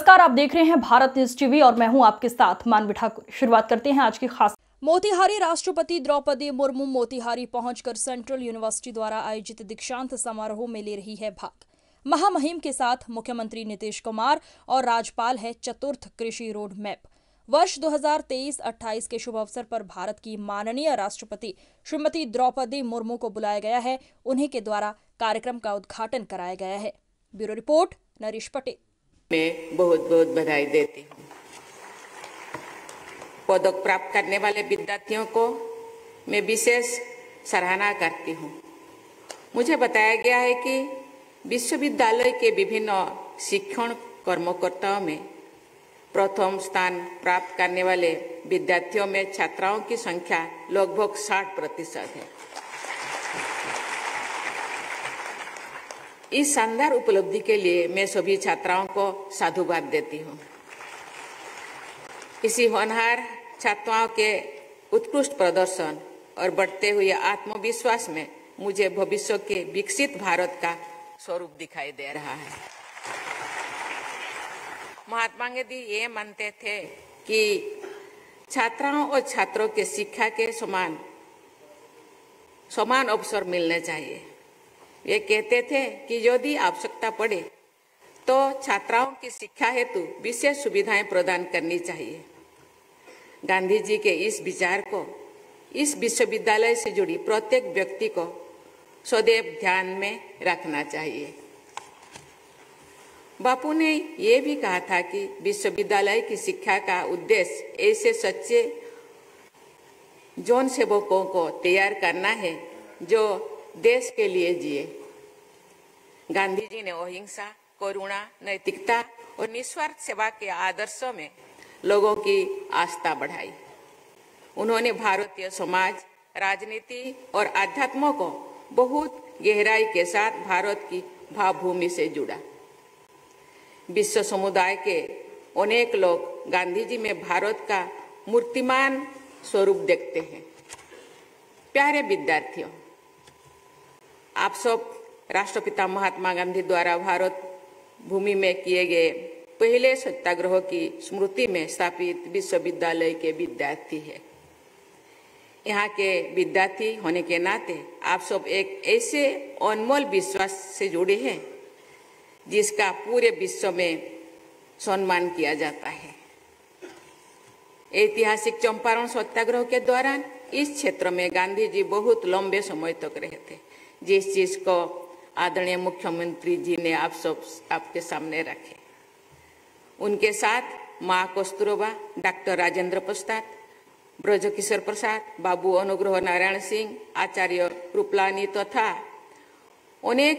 नमस्कार, आप देख रहे हैं भारत न्यूज टीवी और मैं हूं आपके साथ मानवी ठाकुर। शुरुआत करते हैं आज की खास। मोतिहारी राष्ट्रपति द्रौपदी मुर्मू मोतिहारी पहुंचकर सेंट्रल यूनिवर्सिटी द्वारा आयोजित दीक्षांत समारोह में ले रही है भाग। महामहिम के साथ मुख्यमंत्री नीतीश कुमार और राज्यपाल है चतुर्थ कृषि रोड मैप। वर्ष 2023-28 के शुभ अवसर पर भारत की माननीय राष्ट्रपति श्रीमती द्रौपदी मुर्मू को बुलाया गया है। उन्हीं के द्वारा कार्यक्रम का उद्घाटन कराया गया है। Bureau report Naresh Patel. मैं बहुत बहुत बधाई देती हूँ। पदक प्राप्त करने वाले विद्यार्थियों को मैं विशेष सराहना करती हूँ। मुझे बताया गया है कि विश्वविद्यालय के विभिन्न शिक्षण कर्मकर्ताओं में प्रथम स्थान प्राप्त करने वाले विद्यार्थियों में छात्राओं की संख्या लगभग 60% है। इस शानदार उपलब्धि के लिए मैं सभी छात्राओं को साधुवाद देती हूँ। इसी होनहार छात्राओं के उत्कृष्ट प्रदर्शन और बढ़ते हुए आत्मविश्वास में मुझे भविष्य के विकसित भारत का स्वरूप दिखाई दे रहा है। महात्मा गांधी ये मानते थे कि छात्राओं और छात्रों के शिक्षा के समान अवसर मिलने चाहिए। वे कहते थे कि यदि आवश्यकता पड़े तो छात्राओं की शिक्षा हेतु विशेष सुविधाएं प्रदान करनी चाहिए। गांधी जी के इस विचार को इस विश्वविद्यालय से जुड़ी प्रत्येक व्यक्ति को सदैव ध्यान में रखना चाहिए। बापू ने ये भी कहा था कि विश्वविद्यालय की शिक्षा का उद्देश्य ऐसे सच्चे जौन सेवकों को तैयार करना है जो देश के लिए जिए। गांधी जी ने अहिंसा, करुणा, नैतिकता और निस्वार्थ सेवा के आदर्शों में लोगों की आस्था बढ़ाई। उन्होंने भारतीय समाज, राजनीति और अध्यात्म को बहुत गहराई के साथ भारत की भावभूमि से जुड़ा। विश्व समुदाय के अनेक लोग गांधी जी में भारत का मूर्तिमान स्वरूप देखते हैं। प्यारे विद्यार्थियों, आप सब राष्ट्रपिता महात्मा गांधी द्वारा भारत भूमि में किए गए पहले सत्याग्रह की स्मृति में स्थापित विश्वविद्यालय के विद्यार्थी हैं। यहाँ के विद्यार्थी होने के नाते आप सब एक ऐसे अनमोल विश्वास से जुड़े हैं जिसका पूरे विश्व में सम्मान किया जाता है। ऐतिहासिक चंपारण सत्याग्रह के दौरान इस क्षेत्र में गांधी जी बहुत लंबे समय तक रहे थे, जिस चीज को आदरणीय मुख्यमंत्री जी ने आपके सामने रखे। उनके साथ माँ कस्तूरबा, डॉक्टर राजेंद्र प्रसाद, ब्रजकिशोर प्रसाद, बाबू अनुग्रह नारायण सिंह, आचार्य कृपलानी तथा अनेक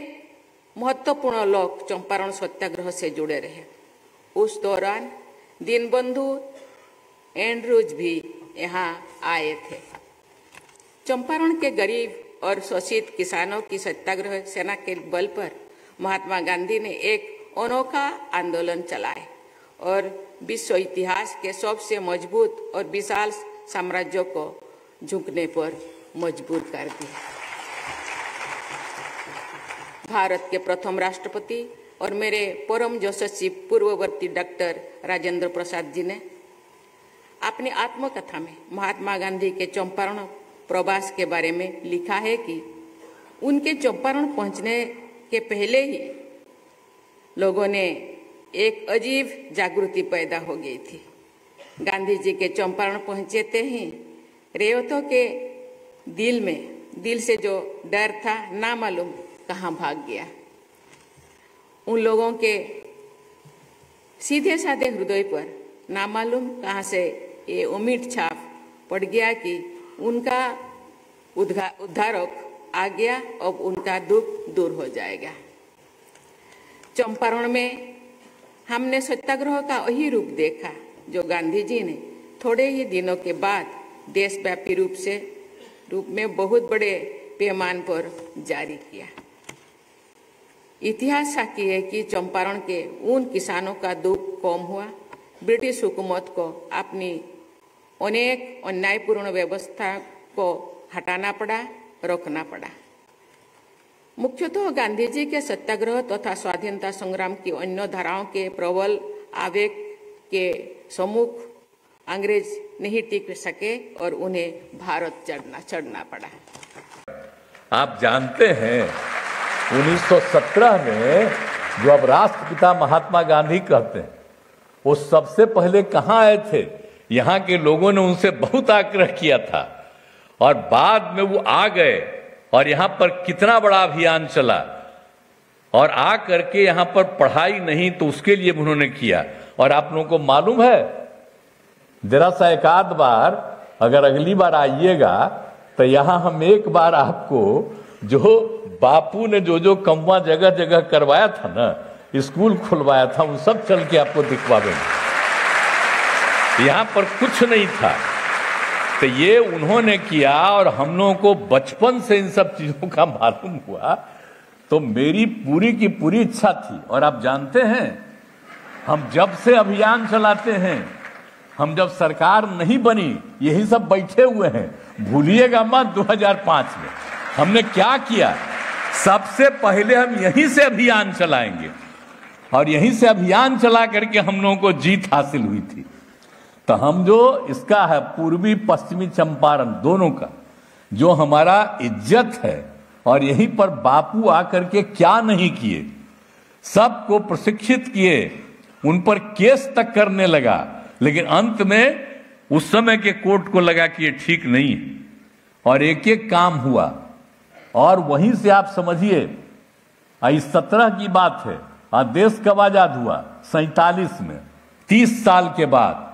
महत्वपूर्ण लोग चंपारण सत्याग्रह से जुड़े रहे। उस दौरान दीनबंधु एंड्रूज भी यहाँ आए थे। चंपारण के गरीब और शोषित किसानों की सत्याग्रह सेना के बल पर महात्मा गांधी ने एक अनोखा आंदोलन चलाए और विश्व इतिहास के सबसे मजबूत और विशाल साम्राज्यों को झुकने पर मजबूर कर दिया। भारत के प्रथम राष्ट्रपति और मेरे परम यशस्वी पूर्ववर्ती डॉक्टर राजेंद्र प्रसाद जी ने अपनी आत्मकथा में महात्मा गांधी के चंपारण प्रवास के बारे में लिखा है कि उनके चंपारण पहुंचने के पहले ही लोगों ने एक अजीब जागृति पैदा हो गई थी। गांधी जी के चंपारण पहुंचते ही रेवतों के दिल से जो डर था ना मालूम कहाँ भाग गया। उन लोगों के सीधे साधे हृदय पर ना मालूम कहाँ से ये उम्मीद छाप पड़ गया कि उनका उद्धारक आ गया, अब उनका दुख दूर हो जाएगा। चंपारण में हमने सत्याग्रह का वही रूप देखा जो गांधी जी ने थोड़े ही दिनों के बाद देशव्यापी रूप में बहुत बड़े पैमाने पर जारी किया। इतिहास साक्षी है कि चंपारण के उन किसानों का दुख कम हुआ। ब्रिटिश हुकूमत को अपनी अनेक अन्यायपूर्ण व्यवस्था को हटाना पड़ा, रोकना पड़ा। मुख्यतः गांधी जी के सत्याग्रह तथा स्वाधीनता संग्राम की अन्य धाराओं के प्रबल आवेग के सम्मुख अंग्रेज नहीं टिक सके और उन्हें भारत चढ़ना पड़ा। आप जानते हैं 1917 में जो अब राष्ट्रपिता महात्मा गांधी कहते हैं, वो सबसे पहले कहाँ आए थे? यहाँ के लोगों ने उनसे बहुत आग्रह किया था और बाद में वो आ गए और यहाँ पर कितना बड़ा अभियान चला और आ करके यहाँ पर पढ़ाई नहीं तो उसके लिए उन्होंने किया। और आप लोगों को मालूम है, जरा सा एक आध बार अगर अगली बार आइएगा तो यहाँ हम एक बार आपको जो बापू ने जो कमवा जगह जगह करवाया था ना, स्कूल खुलवाया था, उन सब चल के आपको दिखवाएंगे। यहाँ पर कुछ नहीं था तो ये उन्होंने किया और हम लोगों को बचपन से इन सब चीजों का मालूम हुआ। तो मेरी पूरी की पूरी इच्छा थी। और आप जानते हैं, हम जब से अभियान चलाते हैं, हम जब सरकार नहीं बनी, यही सब बैठे हुए हैं, भूलिएगा मत 2005 में हमने क्या किया। सबसे पहले हम यहीं से अभियान चलाएंगे और यहीं से अभियान चला करके हम लोगों को जीत हासिल हुई थी। तो हम जो इसका है पूर्वी पश्चिमी चंपारण दोनों का जो हमारा इज्जत है, और यहीं पर बापू आकर के क्या नहीं किए, सबको प्रशिक्षित किए, उन पर केस तक करने लगा, लेकिन अंत में उस समय के कोर्ट को लगा कि ये ठीक नहीं है और एक एक काम हुआ। और वहीं से आप समझिए 17 की बात है, देश कब आजाद हुआ? 47 में, 30 साल के बाद।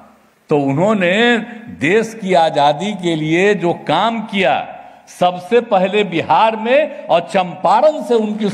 तो उन्होंने देश की आजादी के लिए जो काम किया, सबसे पहले बिहार में और चंपारण से उनकी